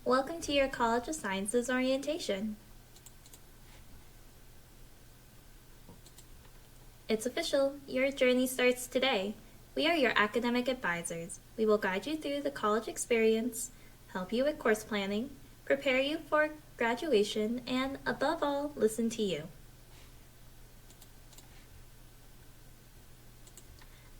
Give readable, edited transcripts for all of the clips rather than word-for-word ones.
Welcome to your College of Sciences orientation. It's official, your journey starts today. We are your academic advisors. We will guide you through the college experience, help you with course planning, prepare you for graduation, and above all, listen to you.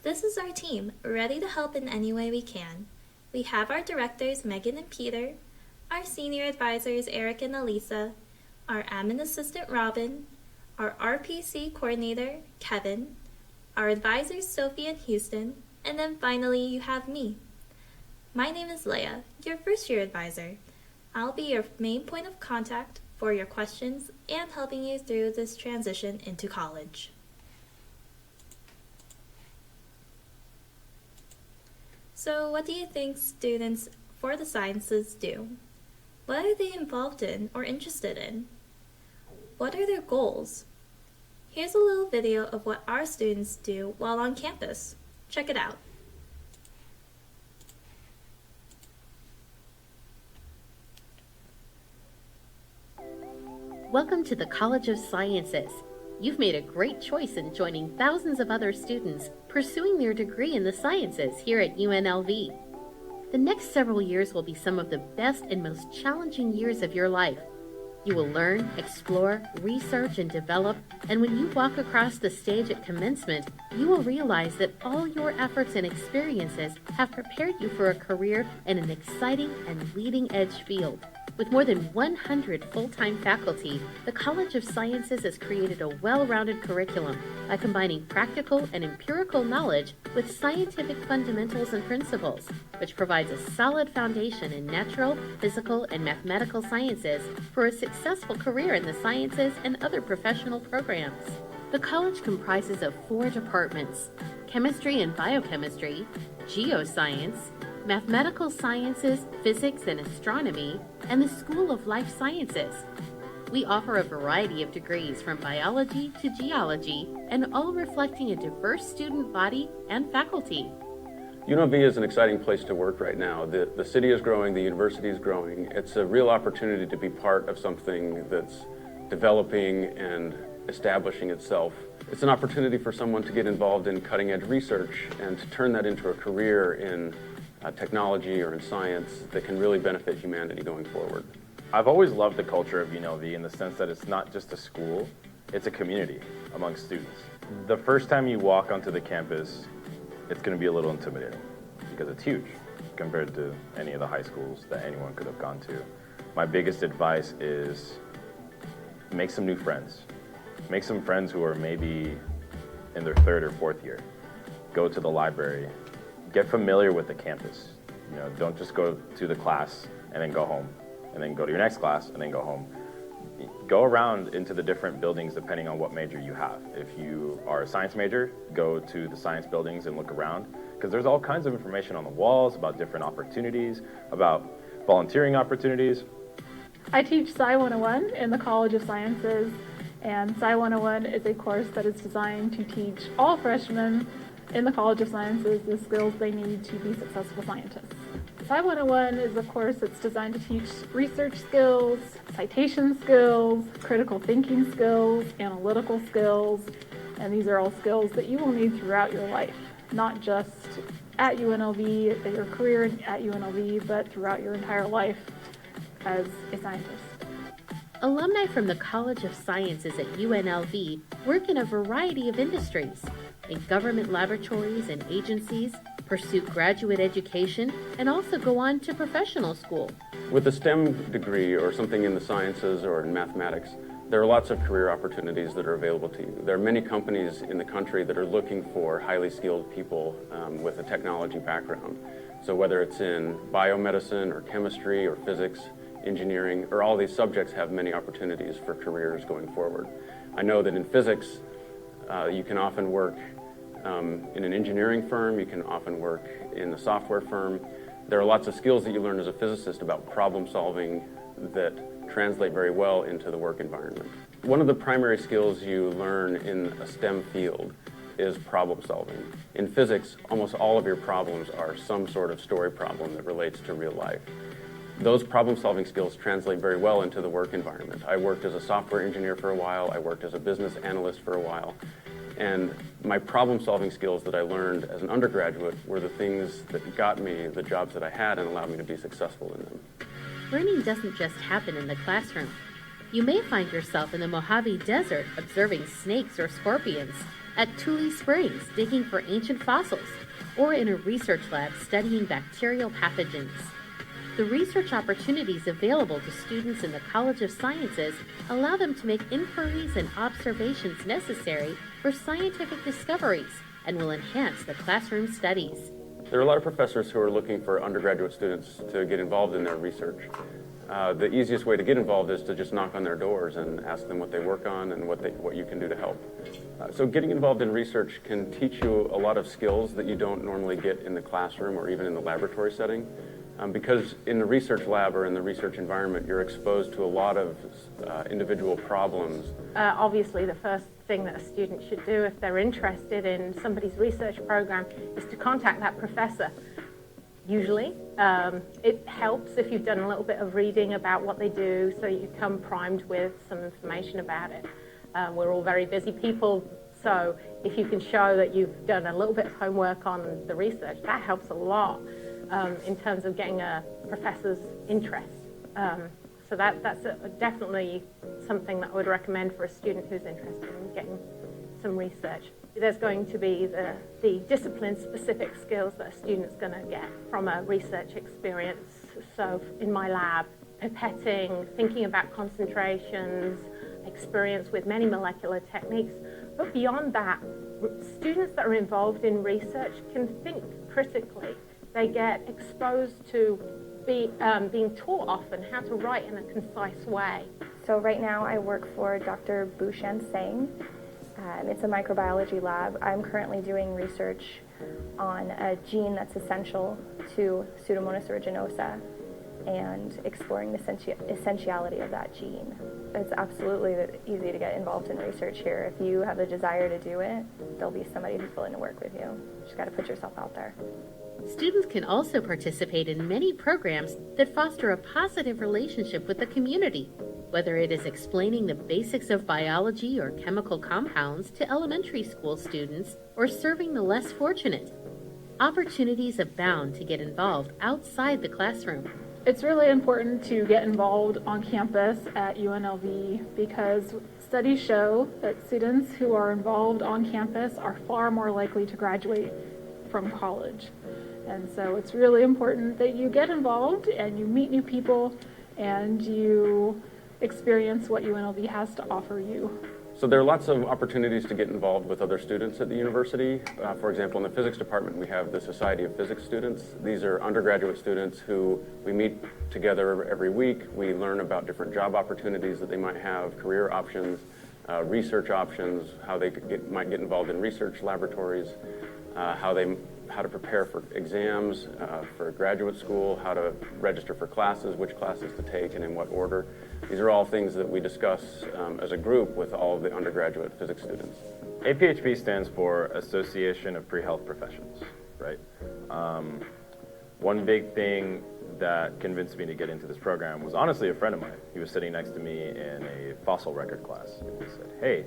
This is our team, ready to help in any way we can. We have our directors, Megan and Peter, our senior advisors, Eric and Elisa, our admin assistant, Robin, our RPC coordinator, Kevin, our advisors, Sophie and Houston, and then finally you have me. My name is Leia, your first year advisor. I'll be your main point of contact for your questions and helping you through this transition into college. So what do you think students for the sciences do? What are they involved in or interested in? What are their goals? Here's a little video of what our students do while on campus. Check it out. Welcome to the College of Sciences. You've made a great choice in joining thousands of other students pursuing their degree in the sciences here at UNLV. The next several years will be some of the best and most challenging years of your life. You will learn, explore, research, and develop, and when you walk across the stage at commencement, you will realize that all your efforts and experiences have prepared you for a career in an exciting and leading-edge field. With more than 100 full-time faculty, the College of Sciences has created a well-rounded curriculum by combining practical and empirical knowledge with scientific fundamentals and principles, which provides a solid foundation in natural, physical, and mathematical sciences for a successful career in the sciences and other professional programs. The college comprises of 4 departments: chemistry and biochemistry, geoscience, mathematical sciences, physics, and astronomy, and the School of Life Sciences. We offer a variety of degrees from biology to geology, and all reflecting a diverse student body and faculty. UNLV is an exciting place to work right now. The city is growing, the university is growing. It's a real opportunity to be part of something that's developing and establishing itself. It's an opportunity for someone to get involved in cutting-edge research and to turn that into a career in technology or in science that can really benefit humanity going forward. I've always loved the culture of UNLV in the sense that it's not just a school, it's a community among students. The first time you walk onto the campus, it's going to be a little intimidating because it's huge compared to any of the high schools that anyone could have gone to. My biggest advice is make some new friends. Make some friends who are maybe in their 3rd or 4th year. Go to the library. Get familiar with the campus. Don't just go to the class and then go home, and then go to your next class and then go home. Go around into the different buildings depending on what major you have. If you are a science major, go to the science buildings and look around, because there's all kinds of information on the walls about different opportunities, about volunteering opportunities. I teach Sci 101 in the College of Sciences, and Sci 101 is a course that is designed to teach all freshmen in the College of Sciences the skills they need to be successful scientists. Sci 101 is a course that's designed to teach research skills, citation skills, critical thinking skills, analytical skills, and these are all skills that you will need throughout your life, not just at UNLV, your career at UNLV, but throughout your entire life as a scientist. Alumni from the College of Sciences at UNLV work in a variety of industries, in government laboratories and agencies, pursue graduate education, and also go on to professional school. With a STEM degree or something in the sciences or in mathematics, there are lots of career opportunities that are available to you. There are many companies in the country that are looking for highly skilled people with a technology background. So whether it's in biomedicine or chemistry or physics, engineering, or all these subjects have many opportunities for careers going forward. I know that in physics, you can often work in an engineering firm, you can often work in a software firm. There are lots of skills that you learn as a physicist about problem solving that translate very well into the work environment. One of the primary skills you learn in a STEM field is problem solving. In physics, almost all of your problems are some sort of story problem that relates to real life. those problem-solving skills translate very well into the work environment. I worked as a software engineer for a while. I worked as a business analyst for a while. And my problem-solving skills that I learned as an undergraduate were the things that got me the jobs that I had and allowed me to be successful in them. Learning doesn't just happen in the classroom. You may find yourself in the Mojave Desert observing snakes or scorpions, at Tule Springs digging for ancient fossils, or in a research lab studying bacterial pathogens. The research opportunities available to students in the College of Sciences allow them to make inquiries and observations necessary for scientific discoveries and will enhance the classroom studies. There are a lot of professors who are looking for undergraduate students to get involved in their research. The easiest way to get involved is to just knock on their doors and ask them what they work on and what you can do to help. So getting involved in research can teach you a lot of skills that you don't normally get in the classroom or even in the laboratory setting. Because in the research lab or in the research environment, you're exposed to a lot of individual problems. Obviously, the first thing that a student should do if they're interested in somebody's research program is to contact that professor. Usually, it helps if you've done a little bit of reading about what they do so you come primed with some information about it. We're all very busy people, so if you can show that you've done a little bit of homework on the research, that helps a lot. In terms of getting a professor's interest. So that's definitely something that I would recommend for a student who's interested in getting some research. There's going to be the discipline-specific skills that a student's going to get from a research experience. So in my lab, pipetting, thinking about concentrations, experience with many molecular techniques. But beyond that, students that are involved in research can think critically. They get exposed to being taught often how to write in a concise way. So right now I work for Dr. Bhushan Singh. It's a microbiology lab. I'm currently doing research on a gene that's essential to Pseudomonas aeruginosa and exploring the essentiality of that gene. It's absolutely easy to get involved in research here. If you have the desire to do it, there'll be somebody who's willing to work with you. You just got to put yourself out there. Students can also participate in many programs that foster a positive relationship with the community, whether it is explaining the basics of biology or chemical compounds to elementary school students or serving the less fortunate. Opportunities abound to get involved outside the classroom. It's really important to get involved on campus at UNLV because studies show that students who are involved on campus are far more likely to graduate from college. And so it's really important that you get involved and you meet new people and you experience what UNLV has to offer you. So there are lots of opportunities to get involved with other students at the university. For example, in the physics department, we have the Society of Physics Students. These are undergraduate students who we meet together every week. We learn about different job opportunities that they might have, career options, research options, how they might get involved in research laboratories, how to prepare for exams for graduate school, how to register for classes, which classes to take, and in what order. These are all things that we discuss as a group with all of the undergraduate physics students. APHP stands for Association of Pre-Health Professions, right? One big thing that convinced me to get into this program was honestly a friend of mine. He was sitting next to me in a fossil record class, and he said, "Hey,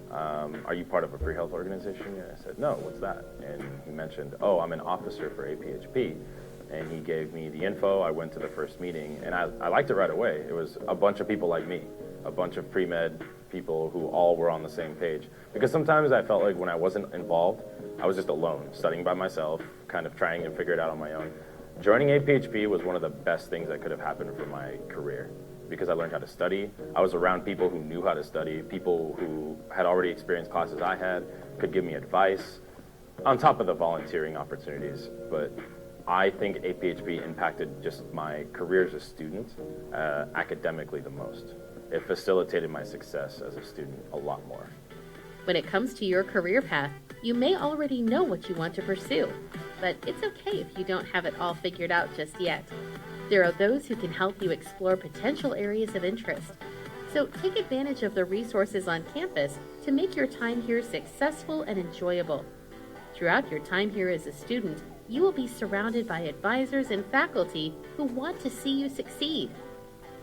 are you part of a pre-health organization?" And I said, "No, what's that?" And he mentioned, "Oh, I'm an officer for APHP." And he gave me the info. I went to the first meeting, and I liked it right away. It was a bunch of people like me, a bunch of pre-med people who all were on the same page. Because sometimes I felt like when I wasn't involved, I was just alone, studying by myself, kind of trying to figure it out on my own. Joining APHP was one of the best things that could have happened for my career, because I learned how to study. I was around people who knew how to study, people who had already experienced classes I had, could give me advice, on top of the volunteering opportunities. But I think APHP impacted just my career as a student academically the most. It facilitated my success as a student a lot more. When it comes to your career path, you may already know what you want to pursue, but it's okay if you don't have it all figured out just yet. There are those who can help you explore potential areas of interest. So take advantage of the resources on campus to make your time here successful and enjoyable. Throughout your time here as a student, You will be surrounded by advisors and faculty who want to see you succeed.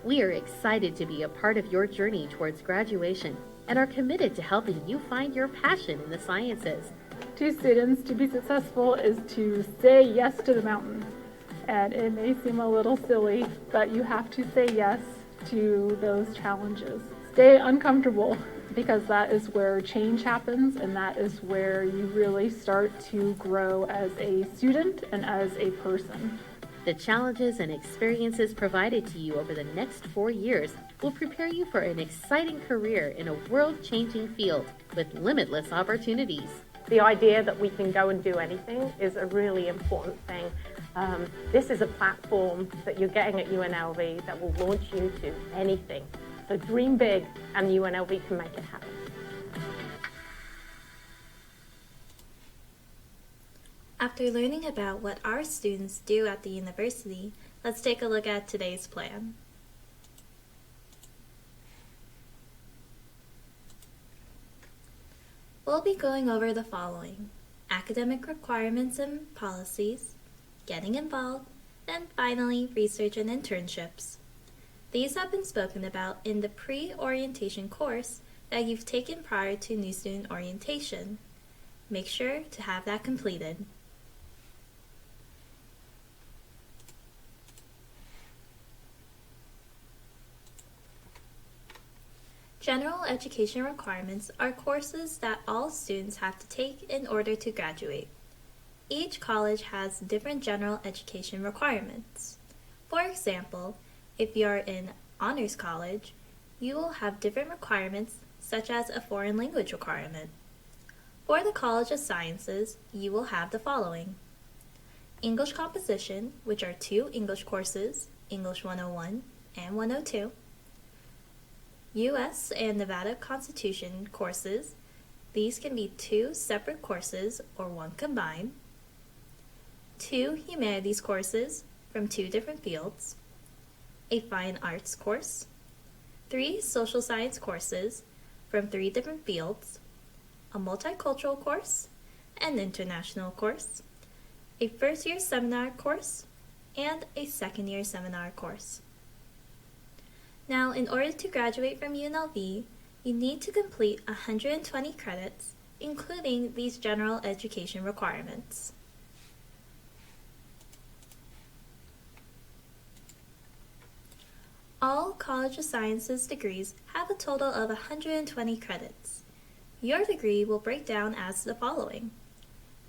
We are excited to be a part of your journey towards graduation and are committed to helping you find your passion in the sciences. To students, to be successful is to say yes to the mountain. And it may seem a little silly, but you have to say yes to those challenges. Stay uncomfortable, because that is where change happens, and that is where you really start to grow as a student and as a person. The challenges and experiences provided to you over the next 4 years will prepare you for an exciting career in a world-changing field with limitless opportunities. The idea that we can go and do anything is a really important thing. This is a platform that you're getting at UNLV that will launch you to anything. So dream big, and UNLV can make it happen. After learning about what our students do at the university, let's take a look at today's plan. We'll be going over the following: academic requirements and policies, getting involved, and finally, research and internships. These have been spoken about in the pre-orientation course that you've taken prior to new student orientation. Make sure to have that completed. General education requirements are courses that all students have to take in order to graduate. Each college has different general education requirements. For example, if you are in honors college, you will have different requirements, such as a foreign language requirement. For the College of Sciences, you will have the following: English composition, which are 2 English courses, English 101 and 102. U.S. and Nevada Constitution courses. These can be 2 separate courses or 1 combined. 2 humanities courses from 2 different fields. A fine arts course. 3 social science courses from 3 different fields. A multicultural course, an international course, a first-year seminar course, and a second-year seminar course. Now, in order to graduate from UNLV, you need to complete 120 credits, including these general education requirements. All College of Sciences degrees have a total of 120 credits. Your degree will break down as the following: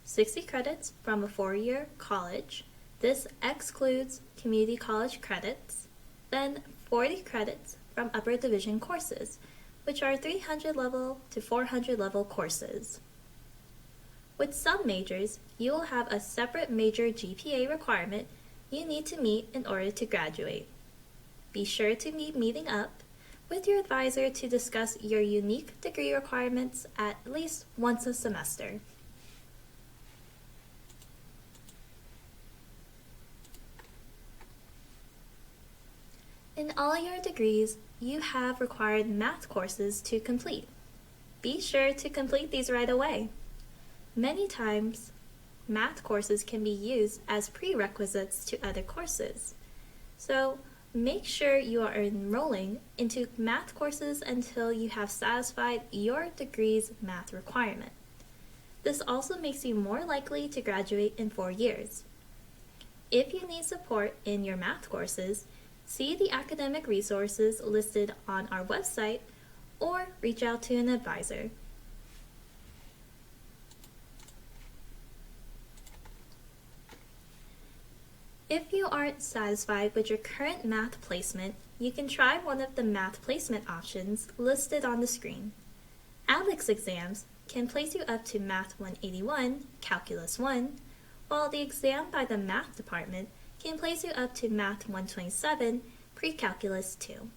60 credits from a 4-year college. This excludes community college credits. Then 40 credits from upper division courses, which are 300 level to 400 level courses. With some majors, you will have a separate major GPA requirement you need to meet in order to graduate. Be sure to be meeting up with your advisor to discuss your unique degree requirements at least once a semester. In all your degrees, you have required math courses to complete. Be sure to complete these right away. Many times, math courses can be used as prerequisites to other courses. So, make sure you are enrolling into math courses until you have satisfied your degree's math requirement. This also makes you more likely to graduate in 4 years. If you need support in your math courses, see the academic resources listed on our website or reach out to an advisor. If you aren't satisfied with your current math placement, you can try one of the math placement options listed on the screen. ALEKS exams can place you up to Math 181, Calculus 1, while the exam by the Math department can place you up to Math 127, Pre-Calculus 2.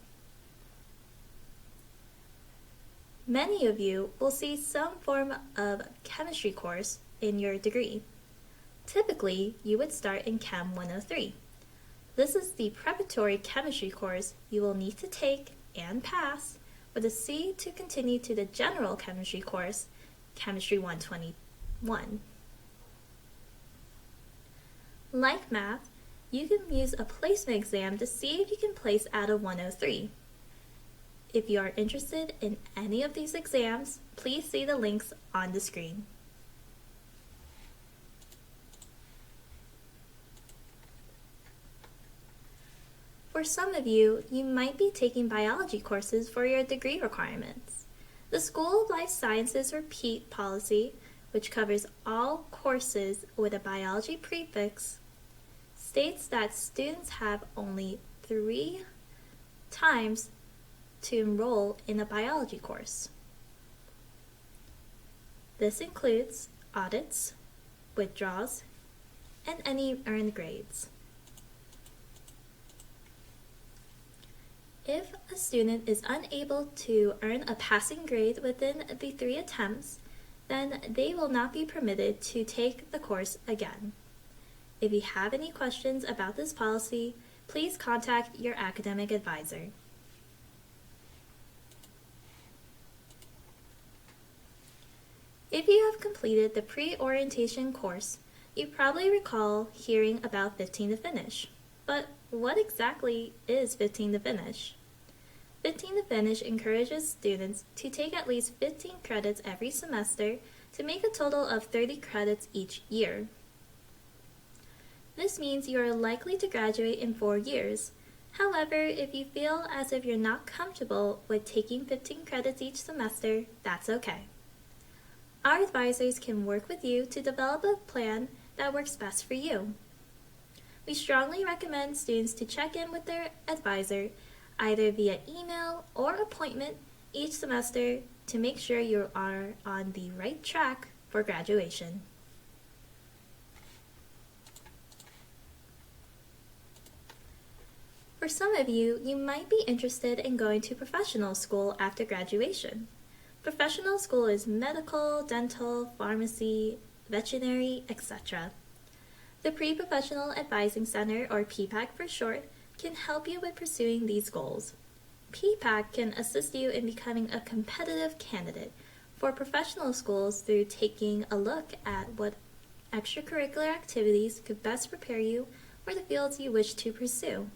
Many of you will see some form of chemistry course in your degree. Typically, you would start in Chem 103. This is the preparatory chemistry course you will need to take and pass with a C to continue to the general chemistry course, Chemistry 121. Like math, you can use a placement exam to see if you can place out of 103. If you are interested in any of these exams, please see the links on the screen. For some of you, you might be taking biology courses for your degree requirements. The School of Life Sciences repeat policy, which covers all courses with a biology prefix, states that students have only 3 times to enroll in a biology course. This includes audits, withdrawals, and any earned grades. If a student is unable to earn a passing grade within the 3 attempts, then they will not be permitted to take the course again. If you have any questions about this policy, please contact your academic advisor. If you have completed the pre-orientation course, you probably recall hearing about 15 to finish. But what exactly is 15 to finish? 15 to finish encourages students to take at least 15 credits every semester to make a total of 30 credits each year. This means you are likely to graduate in 4 years. However, if you feel as if you're not comfortable with taking 15 credits each semester, that's okay. Our advisors can work with you to develop a plan that works best for you. We strongly recommend students to check in with their advisor either via email or appointment each semester to make sure you are on the right track for graduation. For some of you, you might be interested in going to professional school after graduation. Professional school is medical, dental, pharmacy, veterinary, etc. The Pre-Professional Advising Center, or PPAC for short, can help you with pursuing these goals. PPAC can assist you in becoming a competitive candidate for professional schools through taking a look at what extracurricular activities could best prepare you for the fields you wish to pursue.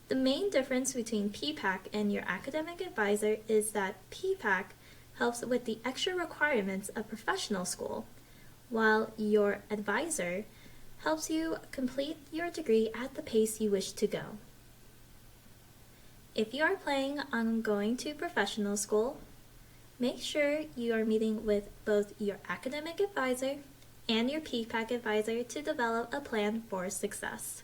The main difference between PPAC and your academic advisor is that PPAC helps with the extra requirements of professional school, while your advisor helps you complete your degree at the pace you wish to go. If you are planning on going to professional school, make sure you are meeting with both your academic advisor and your PPAC advisor to develop a plan for success.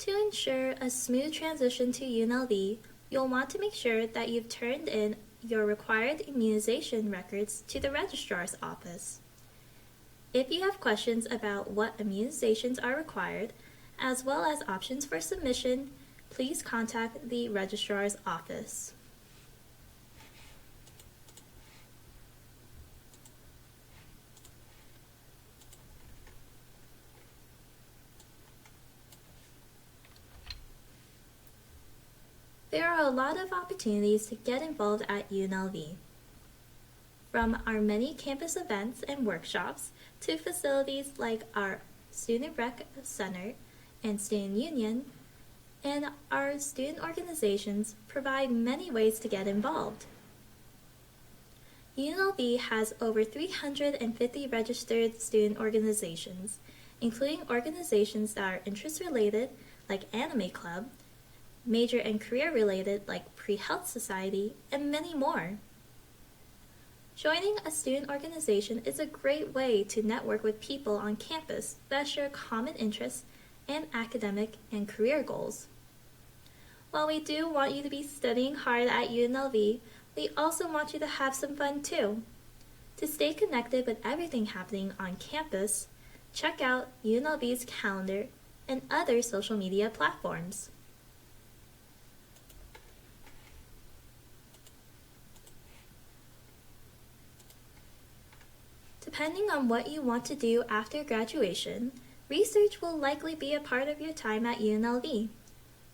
To ensure a smooth transition to UNLV, you'll want to make sure that you've turned in your required immunization records to the registrar's office. If you have questions about what immunizations are required, as well as options for submission, please contact the registrar's office. There are a lot of opportunities to get involved at UNLV. From our many campus events and workshops to facilities like our Student Rec Center and Student Union, and our student organizations provide many ways to get involved. UNLV has over 350 registered student organizations, including organizations that are interest-related like Anime Club, major and career-related like Pre-Health Society, and many more. Joining a student organization is a great way to network with people on campus that share common interests and academic and career goals. While we do want you to be studying hard at UNLV, we also want you to have some fun too. To stay connected with everything happening on campus, check out UNLV's calendar and other social media platforms. Depending on what you want to do after graduation, research will likely be a part of your time at UNLV.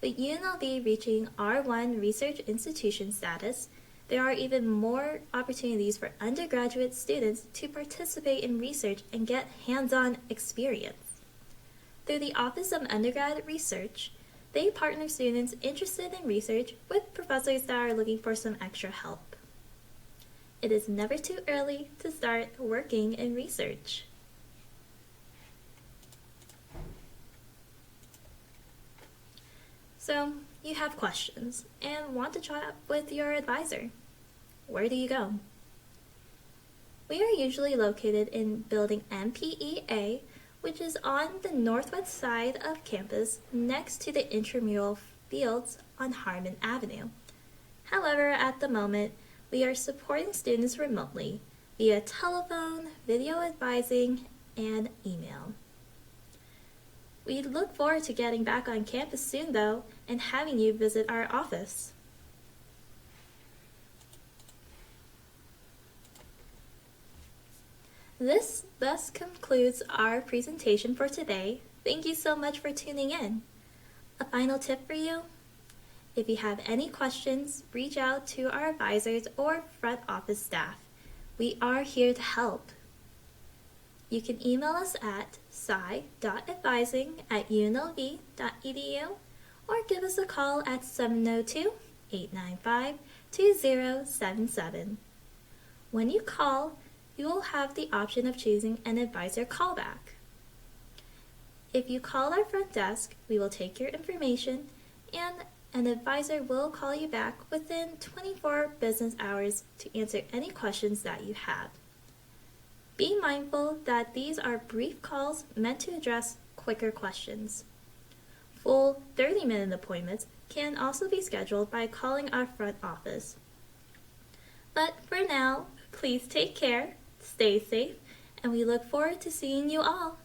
With UNLV reaching R1 research institution status, There are even more opportunities for undergraduate students to participate in research and get hands-on experience. Through the Office of Undergraduate Research, they partner students interested in research with professors that are looking for some extra help. It is never too early to start working in research. So, you have questions and want to chat with your advisor. Where do you go? We are usually located in Building MPEA, which is on the northwest side of campus next to the intramural fields on Harmon Avenue. However, at the moment, we are supporting students remotely via telephone, video advising, and email. We look forward to getting back on campus soon, though, and having you visit our office. This thus concludes our presentation for today. Thank you so much for tuning in. A final tip for you: if you have any questions, reach out to our advisors or front office staff. We are here to help. You can email us at sci.advising@unlv.edu or give us a call at 702-895-2077. When you call, you will have the option of choosing an advisor callback. If you call our front desk, we will take your information and an advisor will call you back within 24 business hours to answer any questions that you have. Be mindful that these are brief calls meant to address quicker questions. Full 30-minute appointments can also be scheduled by calling our front office. But for now, please take care, stay safe, and we look forward to seeing you all.